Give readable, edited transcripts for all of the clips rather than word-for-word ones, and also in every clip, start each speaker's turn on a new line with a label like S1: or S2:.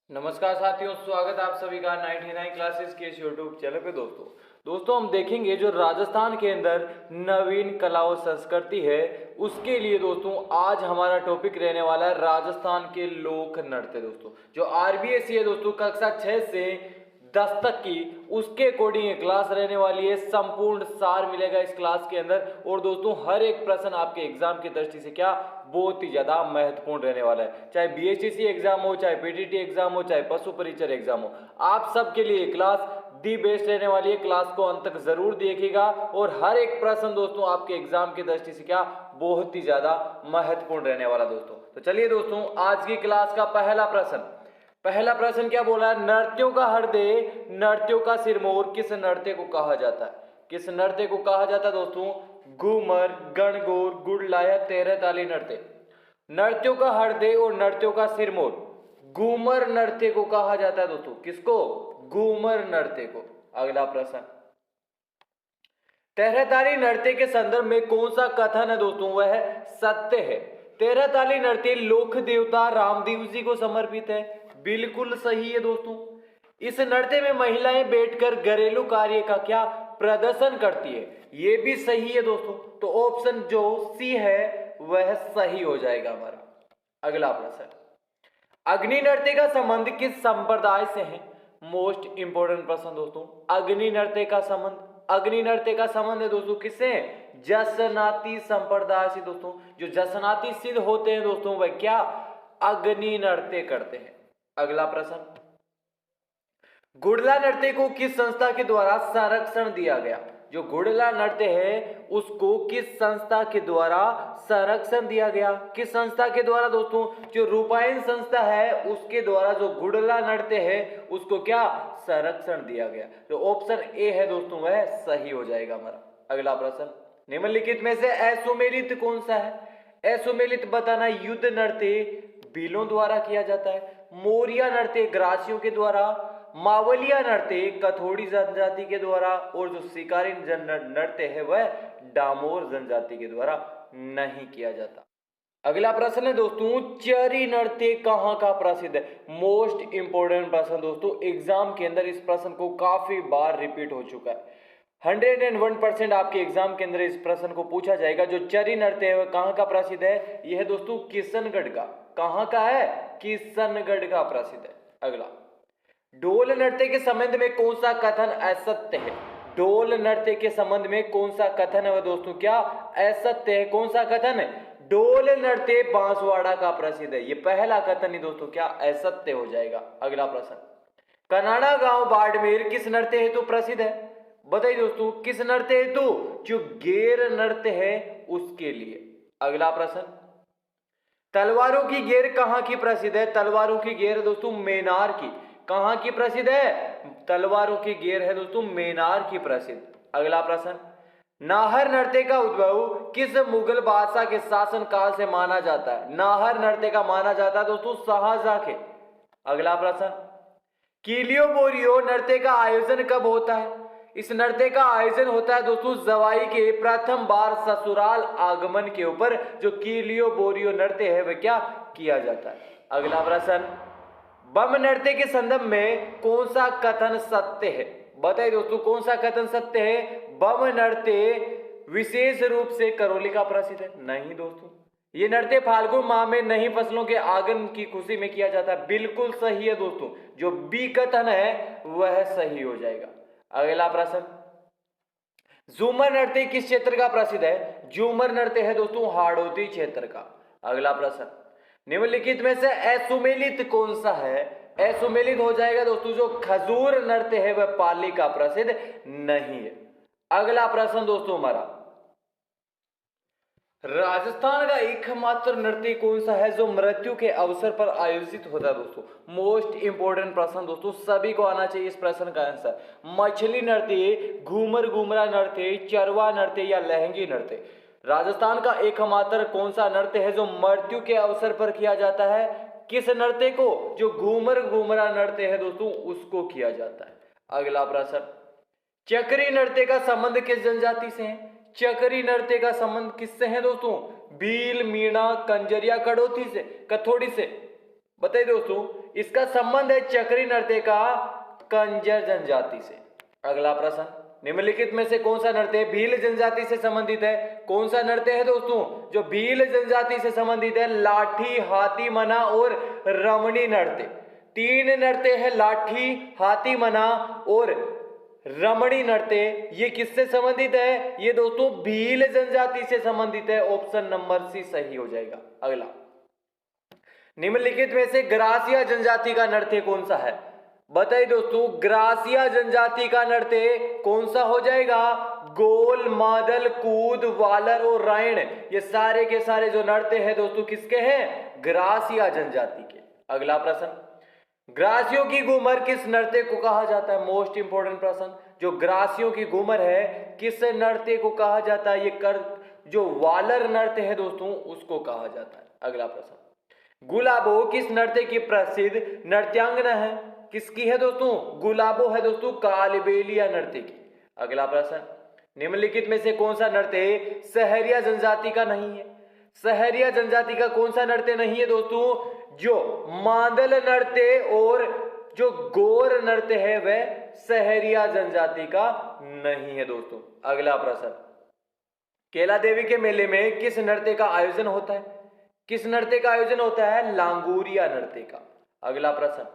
S1: नमस्कार साथियों, स्वागत है आप सभी का 99 क्लासेस के इस यूट्यूब चैनल पे। दोस्तों हम देखेंगे जो राजस्थान के अंदर नवीन कला और संस्कृति है उसके लिए दोस्तों आज हमारा टॉपिक रहने वाला है राजस्थान के लोक नृत्य। दोस्तों जो आरबीएसई है दोस्तों कक्षा 6 से 10 तक की उसके अकॉर्डिंग क्लास रहने वाली है। संपूर्ण सार मिलेगा इस क्लास के अंदर और दोस्तों हर एक प्रश्न आपके एग्जाम की दृष्टि से क्या बहुत ही ज्यादा महत्वपूर्ण रहने वाला है। चाहे बीएचटीसी एग्जाम हो, चाहे पीटीटी एग्जाम हो, चाहे पशु परिचर एग्जाम हो, आप सबके लिए क्लास दी बेस्ट रहने वाली है। क्लास को अंत तक जरूर देखिएगा और हर एक प्रश्न दोस्तों आपके एग्जाम की दृष्टि से क्या बहुत ही ज्यादा महत्वपूर्ण रहने वाला। दोस्तों तो चलिए दोस्तों आज की क्लास का पहला प्रश्न क्या बोला है, नर्त्यों का हृदय, नर्त्यों का सिरमौर किस नृत्य को कहा जाता है? किस नृत्य को कहा जाता है दोस्तों? घूमर, गणगौर, गुड़ला या तेरह ताली नृत्य। नर्त्यों का हृदय और नर्त्यों का सिरमौर घूमर नृत्य को कहा जाता है दोस्तों। किसको? घूमर नृत्य को। अगला प्रश्न, तेरह ताली नृत्य के संदर्भ में कौन सा कथन है दोस्तों? वह सत्य है। तेरह ताली नृत्य लोक देवता रामदेव जी को समर्पित है। बिल्कुल सही है दोस्तों। इस नृत्य में महिलाएं बैठकर घरेलू कार्य का क्या प्रदर्शन करती है, यह भी सही है दोस्तों। तो ऑप्शन जो सी है वह सही हो जाएगा हमारा। अगला प्रश्न, अग्नि नृत्य का संबंध किस संप्रदाय से है? मोस्ट इंपोर्टेंट प्रश्न दोस्तों। अग्नि नृत्य का संबंध है दोस्तों किससे? जसनाती संप्रदाय से। दोस्तों जो जसनाती सिद्ध होते हैं दोस्तों वह क्या अग्नि नृत्य करते हैं। अगला प्रश्न, गुड़ला नृत्य को किस संस्था के द्वारा संरक्षण दिया गया? जो गुड़ला नृत्य है उसको किस संस्था के द्वारा संरक्षण दिया गया? किस संस्था के द्वारा दोस्तों? जो रूपायन संस्था है उसके द्वारा जो गुड़ला नृत्य है उसको क्या संरक्षण दिया गया। जो ऑप्शन ए है दोस्तों वह सही हो जाएगा हमारा। अगला प्रश्न, निम्नलिखित में से असुमेलित कौन सा है? असुमेलित बताना। युद्ध नृत्य भीलों द्वारा किया जाता है, मोरिया नृत्य ग्रासियों के द्वारा, मावलिया नृत्य कथोड़ी जनजाति के द्वारा और जो शिकारी नृत्य है वह डामोर जनजाति के द्वारा नहीं किया जाता। अगला प्रश्न है दोस्तों, चरी नृत्य कहां का प्रसिद्ध है? मोस्ट इंपोर्टेंट प्रश्न दोस्तों, एग्जाम के अंदर इस प्रश्न को काफी बार रिपीट हो चुका है। 101% आपके एग्जाम के अंदर इस प्रश्न को पूछा जाएगा। जो चरी नृत्य है वह कहां का प्रसिद्ध है? यह दोस्तों किशनगढ़ का। कहां का है? किशनगढ़ का प्रसिद्ध है। अगला, ढोल नृत्य के संबंध में कौन सा कथन असत्य है? ढोल नृत्य के संबंध में कौन सा कथन है वह दोस्तों क्या असत्य है? कौन सा कथन है? ढोल नृत्य बांसवाड़ा का प्रसिद्ध है। ये पहला कथन ही दोस्तों क्या असत्य हो जाएगा। अगला प्रश्न, कनाड़ा गांव बाड़मेर किस नृत्य हेतु प्रसिद्ध है? बताइए दोस्तों किस नृत्य हेतु? जो गेर नृत्य है उसके लिए। अगला प्रश्न, तलवारों की गेर कहां की प्रसिद्ध है? तलवारों की गेर दोस्तों मेनार की। कहां की प्रसिद्ध है? तलवारों की गेर है दोस्तों मेनार की प्रसिद्ध। अगला प्रश्न, नाहर नृत्य का उद्भव किस मुगल बादशाह के शासन काल से माना जाता है? नाहर नृत्य का माना जाता है दोस्तों शाहजहां के। अगला प्रश्न, कीलियो बोरियो नृत्य का आयोजन कब होता है? इस नृत्य का आयोजन होता है दोस्तों जवाई के प्रथम बार ससुराल आगमन के ऊपर जो कीलियो बोरियो नृत्य है वह क्या किया जाता है। अगला प्रश्न, बम नृत्य के संदर्भ में कौन सा कथन सत्य है? बताइए दोस्तों कौन सा कथन सत्य है? बम नृत्य विशेष रूप से करौली का प्रसिद्ध है। नहीं दोस्तों, ये नृत्य फाल्गुन माह में नई फसलों के आगमन की खुशी में किया जाता है। बिल्कुल सही है दोस्तों, जो बी कथन है वह सही हो जाएगा। अगला प्रश्न, झूमर नृत्य किस क्षेत्र का प्रसिद्ध है? झूमर नृत्य है दोस्तों हाड़ौती क्षेत्र का। अगला प्रश्न, निम्नलिखित में से असुमेलित कौन सा है? असुमेलित हो जाएगा दोस्तों जो खजूर नृत्य है वह पाली का प्रसिद्ध नहीं है। अगला प्रश्न दोस्तों हमारा, राजस्थान का एकमात्र नृत्य कौन सा है जो मृत्यु के अवसर पर आयोजित होता है? दोस्तों मोस्ट इंपोर्टेंट प्रश्न दोस्तों, सभी को आना चाहिए इस प्रश्न का आंसर। मछली नृत्य, घूमर घूमरा नृत्य, चरवा नृत्य या लहंगी नृत्य। राजस्थान का एकमात्र कौन सा नृत्य है जो मृत्यु के अवसर पर किया जाता है? किस नृत्य को? जो घूमर घूमरा नृत्य है दोस्तों उसको किया जाता है। अगला प्रश्न, चक्री नृत्य का संबंध किस जनजाति से है? चक्री नृत्य का संबंध किससे है दोस्तों? भील, मीणा, कंजरिया, कड़ोती से, कथोड़ी से। बताइए दोस्तों, इसका संबंध है चक्री नृत्य का कंजर जनजाति से। अगला प्रश्न, निम्नलिखित में से कौन सा नृत्य भील जनजाति से संबंधित है? कौन सा नृत्य है दोस्तों जो भील जनजाति से संबंधित है? लाठी, हाथी मना और रमणी नृत्य। तीन नृत्य है, लाठी, हाथी मना और रमणी नृत्य। ये किससे संबंधित है? ये दोस्तों भील जनजाति से संबंधित है। ऑप्शन नंबर सी सही हो जाएगा। अगला, निम्नलिखित में से ग्रासिया जनजाति का नृत्य कौन सा है? बताइए दोस्तों, ग्रासिया जनजाति का नृत्य कौन सा हो जाएगा? गोल, मादल, कूद, वालर और रायण, ये सारे के सारे जो नृत्य है दोस्तों किसके हैं? ग्रासिया जनजाति के। अगला प्रश्न, ग्रासियों की घूमर किस नृत्य को कहा जाता है? मोस्ट इंपोर्टेंट प्रश्न, जो ग्रासियों की घूमर है किस नृत्य को कहा जाता है? ये जो वालर नृत्य है दोस्तों उसको कहा जाता है। अगला प्रश्न, गुलाबो किस नृत्य की प्रसिद्ध नृत्यांगना है? किसकी है दोस्तों? गुलाबो है दोस्तों कालबेलिया नृत्य की। अगला प्रश्न, निम्नलिखित में से कौन सा नृत्य सहरिया जनजाति का नहीं है? सहरिया जनजाति का कौन सा नृत्य नहीं है दोस्तों? जो मादल नृत्य और जो गौर नृत्य है वह सहरिया जनजाति का नहीं है दोस्तों। अगला प्रश्न, केला देवी के मेले में किस नृत्य का आयोजन होता है? किस नृत्य का आयोजन होता है? लांगूरिया नृत्य का। अगला प्रश्न,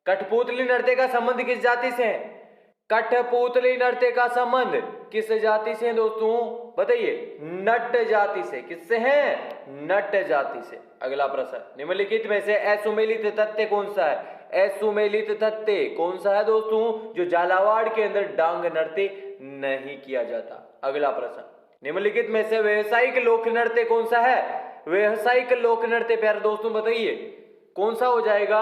S1: कठपुतली नृत्य का संबंध किस जाति से है? कठपुतली नृत्य का संबंध किस जाति से है दोस्तों? बताइए, नट जाति से। किससे है? नट जाति से। अगला प्रश्न, निम्नलिखित में से असुमेलित तथ्य कौन सा है? असुमेलित तथ्य कौन सा है दोस्तों? जो झालावाड़ के अंदर डांग नृत्य नहीं किया जाता। अगला प्रश्न, निम्नलिखित में से व्यवसायिक लोक नृत्य कौन सा है? व्यवसायिक लोक नृत्य प्यारे दोस्तों बताइए कौन सा हो जाएगा?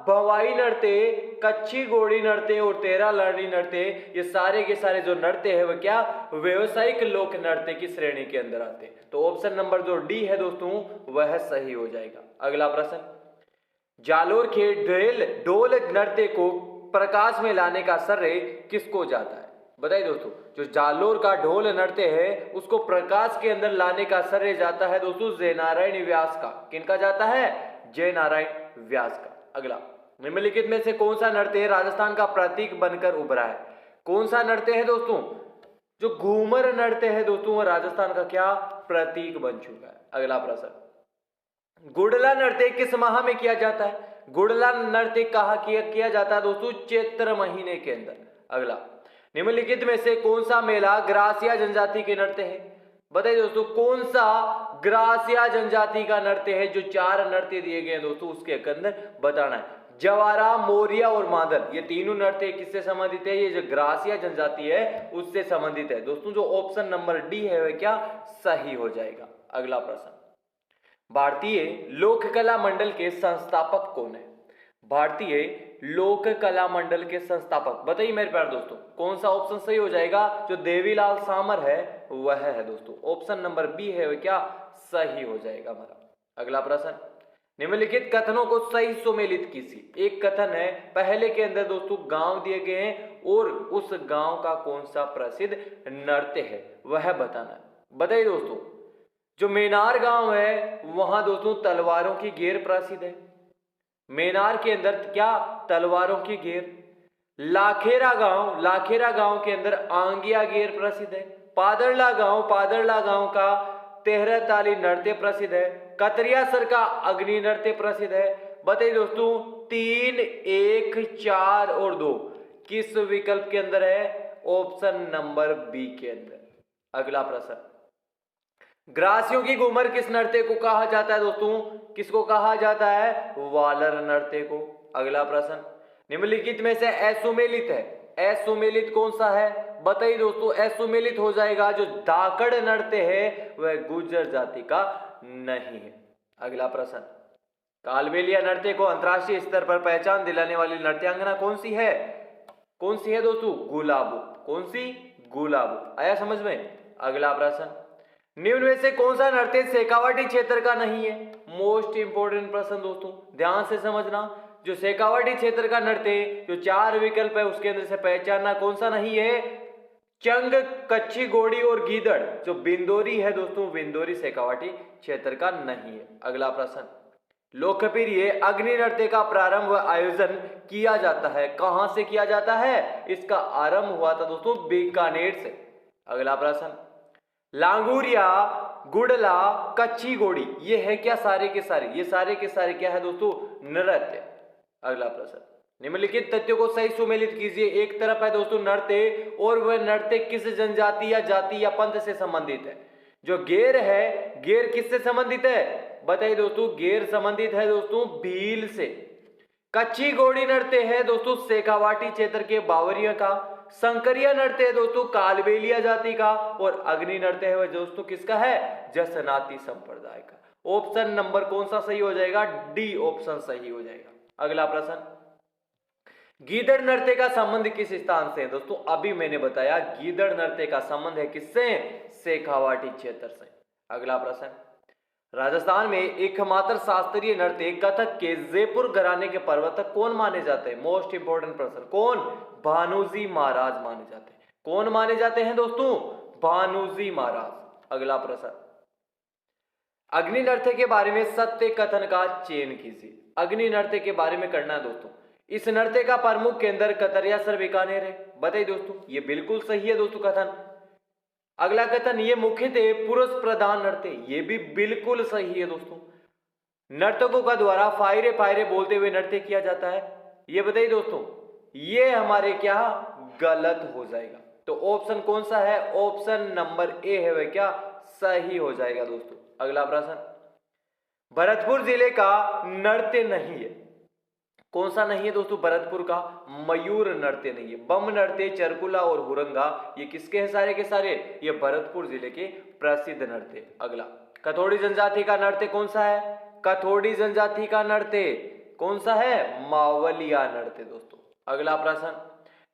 S1: भवाई नृत्य, कच्ची घोड़ी नृत्य और तेरा लड़ी नृत्य, ये सारे के सारे जो नृत्य है वह क्या? व्यवसायिक लोक नृत्य की श्रेणी के अंदर आते हैं। तो ऑप्शन नंबर जो डी है दोस्तों वह सही हो जाएगा। अगला प्रश्न, जालोर के ढोल नृत्य को प्रकाश में लाने का श्रेय किसको जाता है? बताइए दोस्तों, जो जालोर का ढोल नृत्य है उसको प्रकाश के अंदर लाने का श्रेय जाता है दोस्तों जयनारायण व्यास का। किनका जाता है? जयनारायण व्यास का। अगला, निम्नलिखित में से कौन सा नृत्य राजस्थान का प्रतीक बनकर उभरा है? कौन सा नृत्य है दोस्तों? जो घूमर नृत्य है दोस्तों वह राजस्थान का क्या प्रतीक बन चुका है। अगला प्रश्न, गुड़ला नृत्य किस माह में किया जाता है? गुड़ला नृत्य कहाँ किया जाता है दोस्तों? चैत्र महीने के अंदर। अगला, निम्नलिखित में से कौन सा मेला ग्रासिया जनजाति के नृत्य है? बताइए दोस्तों, कौन सा ग्रासिया जनजाति का नृत्य है? जो चार नृत्य दिए गए हैं दोस्तों उसके अंदर बताना है। जवारा, मोरिया और मादल, ये तीनों नृत्य किससे संबंधित है? ये जो ग्रासिया जनजाति है उससे संबंधित है दोस्तों। जो ऑप्शन नंबर डी है वह क्या सही हो जाएगा। अगला प्रश्न, भारतीय लोक कला मंडल के संस्थापक कौन है? भारतीय लोक कला मंडल के संस्थापक बताइए मेरे प्यारे दोस्तों कौन सा ऑप्शन सही हो जाएगा? जो देवीलाल सामर है वह है दोस्तों। ऑप्शन नंबर बी है वह क्या सही हो जाएगा हमारा। अगला प्रश्न, निम्नलिखित कथनों को सही सुमेलित कीजिए। एक कथन है, पहले के अंदर दोस्तों गांव दिए गए हैं और उस गांव का कौन सा प्रसिद्ध नृत्य है वह बताना है। बताइए दोस्तों, जो मेनार गांव है वहां दोस्तों तलवारों की घेर प्रसिद्ध है। मेनार के अंदर क्या? तलवारों की घेर। लाखेरा गांव के अंदर आंगिया घेर प्रसिद्ध है। पादरला गांव का तेहरा ताली नृत्य प्रसिद्ध है। कतरियासर का अग्नि नृत्य प्रसिद्ध है। बताइए दोस्तों 3, 1, 4 और 2 किस विकल्प के अंदर है? ऑप्शन नंबर बी के अंदर। अगला प्रश्न, ग्रासियों की घूमर किस नृत्य को कहा जाता है दोस्तों? किसको कहा जाता है? वालर नृत्य को। अगला प्रश्न, निम्नलिखित में से असुमेलित है। असुमेलित कौन सा है? बताइए दोस्तों, असुमेलित हो जाएगा जो धाकड़ नृत्य है वह गुर्जर जाति का नहीं है। अगला प्रश्न, कालबेलिया नृत्य को अंतरराष्ट्रीय स्तर पर पहचान दिलाने वाली नृत्यांगना कौन सी है? कौन सी है दोस्तों? गुलाबो। कौन सी? गुलाबो। आया समझ में? अगला प्रश्न, निम्न में से कौन सा नृत्य शेखावाटी क्षेत्र का नहीं है? मोस्ट इंपोर्टेंट प्रश्न दोस्तों, ध्यान से समझना। जो शेखावाटी क्षेत्र का नृत्य जो 4 विकल्प है उसके अंदर से पहचानना कौन सा नहीं है? चंग, कच्ची घोड़ी और गीदड़। जो बिंदोरी है दोस्तों, बिंदोरी शेखावाटी क्षेत्र का नहीं है। अगला प्रश्न, लोकप्रिय अग्नि नृत्य का प्रारंभ व आयोजन किया जाता है? कहां से किया जाता है? इसका आरंभ हुआ था दोस्तों बीकानेर से। अगला प्रश्न, लांगुरिया, गुड़ला, कच्ची घोड़ी, ये है क्या? सारे के सारे, ये सारे के सारे क्या है दोस्तों? नृत्य। अगला प्रश्न, निम्नलिखित तथ्यों को सही सुमेलित कीजिए। एक तरफ है दोस्तों नृत्य, और वह नृत्य किस जनजाति या जाति या पंथ से संबंधित है? जो गेर है, गेर किससे संबंधित है? बताइए दोस्तों, गेर संबंधित है दोस्तों भील से। कच्ची घोड़ी नृत्य है दोस्तों शेखावाटी क्षेत्र के बावरिया का। संकरिया नृत्य है दोस्तों कालबेलिया जाति का। और अग्नि नृत्य है दोस्तों किसका है? जसनाती संप्रदाय का। ऑप्शन नंबर कौन सा सही हो जाएगा? डी ऑप्शन सही हो जाएगा। अगला प्रश्न, गीदड़ नृत्य का संबंध किस स्थान से है? दोस्तों अभी मैंने बताया गीदड़ नृत्य का संबंध है किससे? शेखावाटी क्षेत्र से। अगला प्रश्न, राजस्थान में एकमात्र शास्त्रीय नृत्य कथक के जयपुर घराने के प्रवर्तक कौन माने जाते हैं? मोस्ट इंपोर्टेंट प्रश्न, कौन? भानुजी महाराज माने जाते हैं। कौन माने जाते हैं दोस्तों? भानुजी महाराज। अगला प्रश्न, अग्नि नृत्य के बारे में सत्य कथन का चयन कीजिए। अग्नि नृत्य के बारे में करना है दोस्तों। इस नृत्य का प्रमुख केंद्र कतरिया सर बीकानेर है। बताइए दोस्तों, ये बिल्कुल सही है दोस्तों कथन। अगला कथन, ये मुख्यतः पुरुष प्रधान नृत्य, ये भी बिल्कुल सही है दोस्तों। नर्तकों का द्वारा फायरे फायरे बोलते हुए नृत्य किया जाता है, ये बताइए दोस्तों, ये हमारे क्या गलत हो जाएगा। तो ऑप्शन कौन सा है? ऑप्शन नंबर ए है वह क्या सही हो जाएगा दोस्तों। अगला प्रश्न, भरतपुर जिले का नृत्य नहीं है, कौन सा नहीं है दोस्तों? भरतपुर का मयूर नृत्य नहीं है। बम नृत्य, चरकुला और हुरंगा, ये किसके हैं सारे के सारे? ये भरतपुर जिले के प्रसिद्ध नृत्य। अगला, कथोड़ी जनजाति का नृत्य कौन सा है? कथोड़ी जनजाति का नृत्य कौन सा है? मावलिया नृत्य दोस्तों। अगला प्रश्न,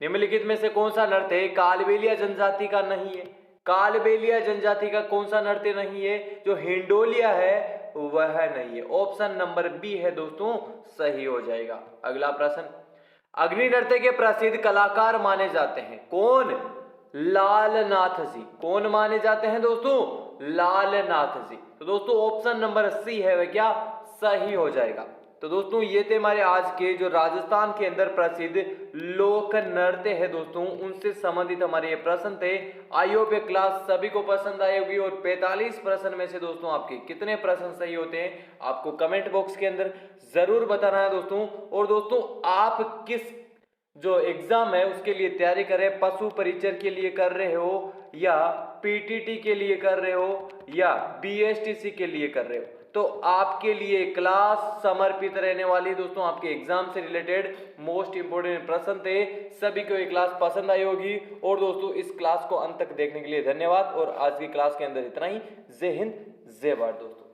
S1: निम्नलिखित में से कौन सा नृत्य कालबेलिया जनजाति का नहीं है? कालबेलिया जनजाति का कौन सा नृत्य नहीं है? जो हिंडोलिया है वह नहीं है। ऑप्शन नंबर बी है दोस्तों सही हो जाएगा। अगला प्रश्न, अग्नि नृत्य के प्रसिद्ध कलाकार माने जाते हैं कौन? लालनाथ जी। कौन माने जाते हैं दोस्तों? लालनाथ जी। तो दोस्तों ऑप्शन नंबर सी है वह क्या सही हो जाएगा। तो दोस्तों ये थे हमारे आज के जो राजस्थान के अंदर प्रसिद्ध लोक नृत्य है दोस्तों, उनसे संबंधित हमारे ये प्रश्न थे। आई होप ये क्लास सभी को पसंद आई होगी। और 45 प्रश्न में से दोस्तों आपके कितने प्रश्न सही होते हैं आपको कमेंट बॉक्स के अंदर जरूर बताना है दोस्तों। और दोस्तों आप किस जो एग्जाम है उसके लिए तैयारी कर रहे हैं, पशु परिचर के लिए कर रहे हो या पीटीटी के लिए कर रहे हो या बीएसटीसी के लिए कर रहे हो, तो आपके लिए क्लास समर्पित रहने वाली दोस्तों। आपके एग्जाम से रिलेटेड मोस्ट इंपोर्टेंट प्रश्न थे, सभी को ये क्लास पसंद आई होगी। और दोस्तों इस क्लास को अंत तक देखने के लिए धन्यवाद। और आज की क्लास के अंदर इतना ही। जय हिंद, जय भारत दोस्तों।